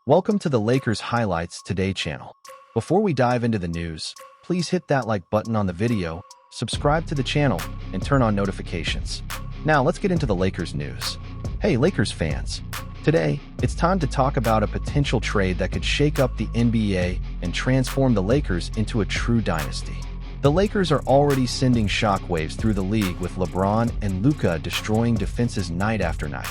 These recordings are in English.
Welcome to the Lakers Highlights Today channel. Before we dive into the news, please hit that like button on the video, subscribe to the channel, and turn on notifications. Now let's get into the Lakers news. Hey Lakers fans! Today, it's time to talk about a potential trade that could shake up the NBA and transform the Lakers into a true dynasty. The Lakers are already sending shockwaves through the league with LeBron and Luka destroying defenses night after night.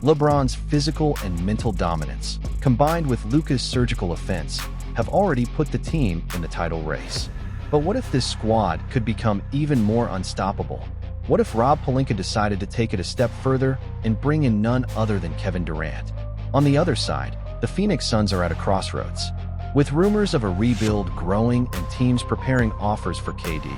LeBron's physical and mental dominance, combined with Luka's surgical offense, have already put the team in the title race. But what if this squad could become even more unstoppable? What if Rob Pelinka decided to take it a step further and bring in none other than Kevin Durant? On the other side, the Phoenix Suns are at a crossroads. With rumors of a rebuild growing and teams preparing offers for KD,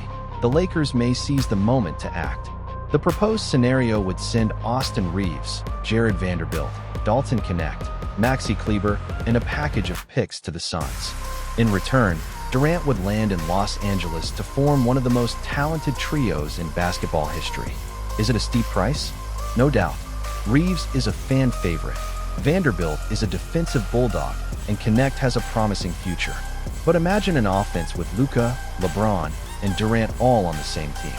the Lakers may seize the moment to act. The proposed scenario would send Austin Reeves, Jared Vanderbilt, Dalton Knecht, Maxi Kleber, and a package of picks to the Suns. In return, Durant would land in Los Angeles to form one of the most talented trios in basketball history. Is it a steep price? No doubt. Reeves is a fan favorite, Vanderbilt is a defensive bulldog, and Knecht has a promising future. But imagine an offense with Luka, LeBron, and Durant all on the same team.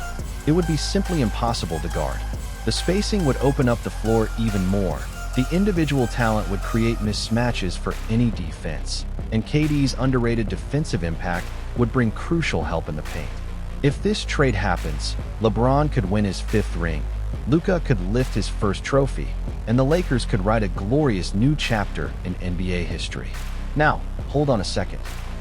It would be simply impossible to guard. The spacing would open up the floor even more. The individual talent would create mismatches for any defense, and KD's underrated defensive impact would bring crucial help in the paint. If this trade happens, LeBron could win his fifth ring, Luka could lift his first trophy, and the Lakers could write a glorious new chapter in NBA history. Now, hold on a second.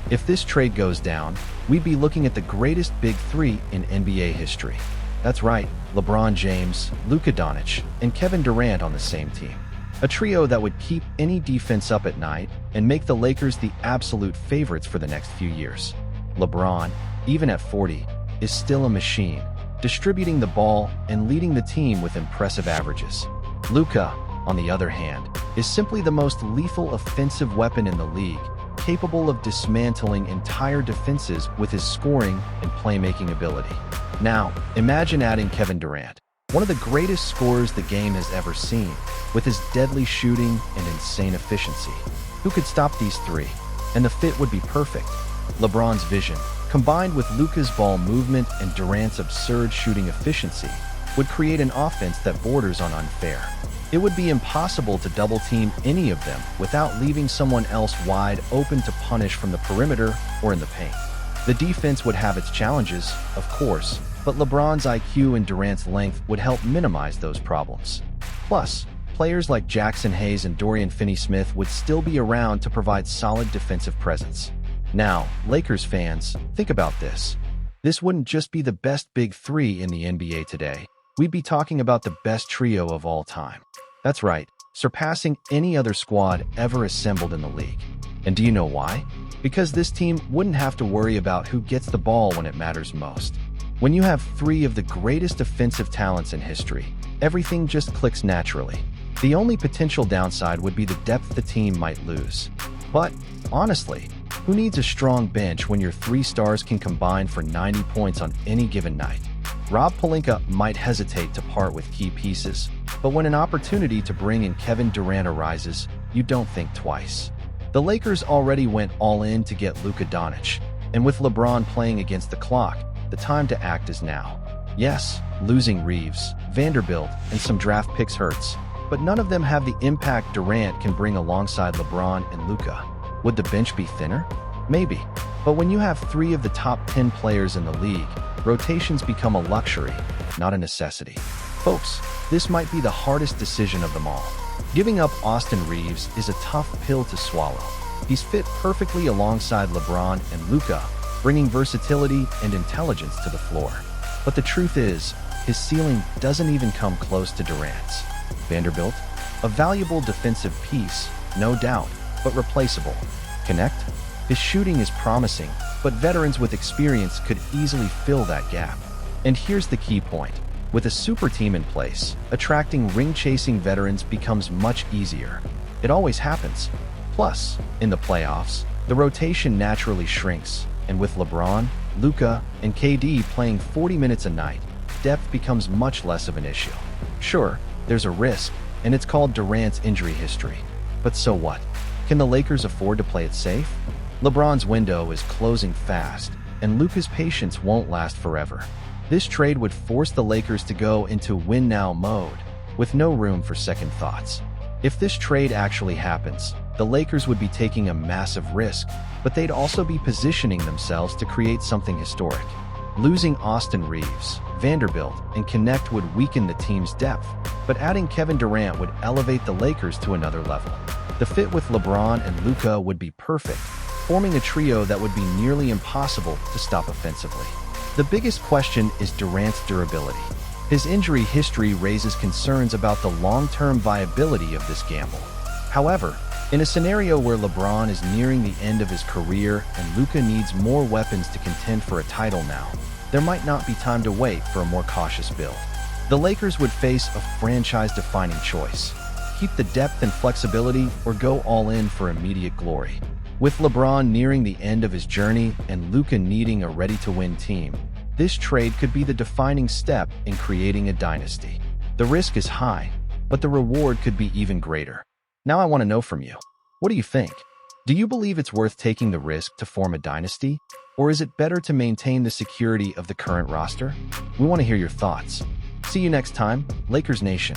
If this trade goes down, we'd be looking at the greatest big three in NBA history. That's right, LeBron James, Luka Doncic, and Kevin Durant on the same team. A trio that would keep any defense up at night and make the Lakers the absolute favorites for the next few years. LeBron, even at 40, is still a machine, distributing the ball and leading the team with impressive averages. Luka, on the other hand, is simply the most lethal offensive weapon in the league, capable of dismantling entire defenses with his scoring and playmaking ability. Now, imagine adding Kevin Durant, one of the greatest scorers the game has ever seen, with his deadly shooting and insane efficiency. Who could stop these three? And the fit would be perfect. LeBron's vision, combined with Luka's ball movement and Durant's absurd shooting efficiency, would create an offense that borders on unfair. It would be impossible to double-team any of them without leaving someone else wide open to punish from the perimeter or in the paint. The defense would have its challenges, of course, but LeBron's IQ and Durant's length would help minimize those problems. Plus, players like Jackson Hayes and Dorian Finney-Smith would still be around to provide solid defensive presence. Now, Lakers fans, think about this. This wouldn't just be the best big three in the NBA today. We'd be talking about the best trio of all time. That's right, surpassing any other squad ever assembled in the league. And do you know why? Because this team wouldn't have to worry about who gets the ball when it matters most. When you have three of the greatest offensive talents in history, everything just clicks naturally. The only potential downside would be the depth the team might lose. But, honestly, who needs a strong bench when your three stars can combine for 90 points on any given night? Rob Pelinka might hesitate to part with key pieces, but when an opportunity to bring in Kevin Durant arises, you don't think twice. The Lakers already went all in to get Luka Doncic, and with LeBron playing against the clock, the time to act is now. Yes, losing Reeves, Vanderbilt, and some draft picks hurts, but none of them have the impact Durant can bring alongside LeBron and Luka. Would the bench be thinner? Maybe, but when you have three of the top 10 players in the league, rotations become a luxury, not a necessity. Folks, this might be the hardest decision of them all. Giving up Austin Reeves is a tough pill to swallow. He's fit perfectly alongside LeBron and Luka, bringing versatility and intelligence to the floor. But the truth is, his ceiling doesn't even come close to Durant's. Vanderbilt, a valuable defensive piece, no doubt, but replaceable. Knecht, his shooting is promising, but veterans with experience could easily fill that gap. And here's the key point. With a super team in place, attracting ring-chasing veterans becomes much easier. It always happens. Plus, in the playoffs, the rotation naturally shrinks, and with LeBron, Luka, and KD playing 40 minutes a night, depth becomes much less of an issue. Sure, there's a risk, and it's called Durant's injury history. But so what? Can the Lakers afford to play it safe? LeBron's window is closing fast, and Luka's patience won't last forever. This trade would force the Lakers to go into win-now mode, with no room for second thoughts. If this trade actually happens, the Lakers would be taking a massive risk, but they'd also be positioning themselves to create something historic. Losing Austin Reeves, Vanderbilt, and Connect would weaken the team's depth, but adding Kevin Durant would elevate the Lakers to another level. The fit with LeBron and Luka would be perfect, forming a trio that would be nearly impossible to stop offensively. The biggest question is Durant's durability. His injury history raises concerns about the long-term viability of this gamble. However, in a scenario where LeBron is nearing the end of his career and Luka needs more weapons to contend for a title now, there might not be time to wait for a more cautious build. The Lakers would face a franchise-defining choice: keep the depth and flexibility or go all in for immediate glory. With LeBron nearing the end of his journey and Luka needing a ready-to-win team, this trade could be the defining step in creating a dynasty. The risk is high, but the reward could be even greater. Now I want to know from you. What do you think? Do you believe it's worth taking the risk to form a dynasty? Or is it better to maintain the security of the current roster? We want to hear your thoughts. See you next time, Lakers Nation.